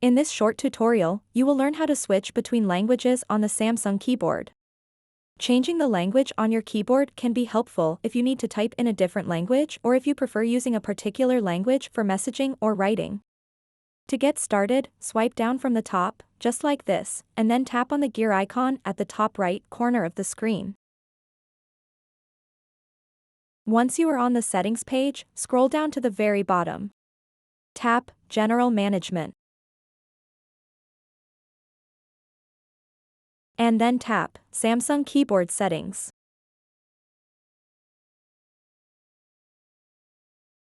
In this short tutorial, you will learn how to switch between languages on the Samsung keyboard. Changing the language on your keyboard can be helpful if you need to type in a different language or if you prefer using a particular language for messaging or writing. To get started, swipe down from the top, just like this, and then tap on the gear icon at the top right corner of the screen. Once you are on the settings page, scroll down to the very bottom. Tap General Management. And then tap Samsung Keyboard Settings.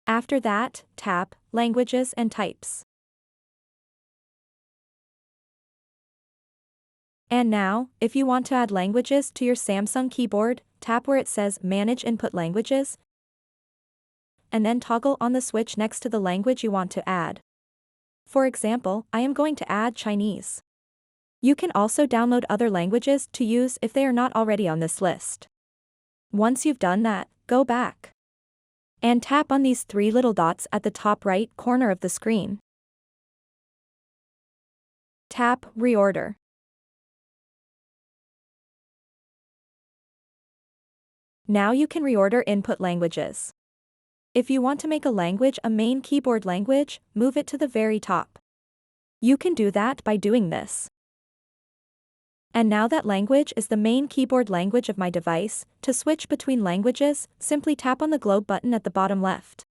After that, tap Languages and Types. And now, if you want to add languages to your Samsung keyboard, tap where it says Manage Input Languages, and then toggle on the switch next to the language you want to add. For example, I am going to add Chinese. You can also download other languages to use if they are not already on this list. Once you've done that, go back and tap on these three little dots at the top right corner of the screen. Tap Reorder. Now you can reorder input languages. If you want to make a language a main keyboard language, move it to the very top. You can do that by doing this. And now that language is the main keyboard language of my device. To switch between languages, simply tap on the globe button at the bottom left.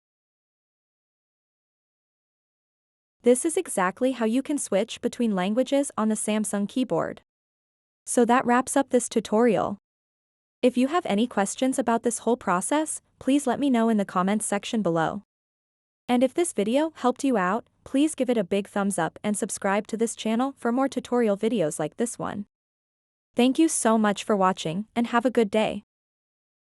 This is exactly how you can switch between languages on the Samsung keyboard. So that wraps up this tutorial. If you have any questions about this whole process, please let me know in the comments section below. And if this video helped you out, please give it a big thumbs up and subscribe to this channel for more tutorial videos like this one. Thank you so much for watching and have a good day.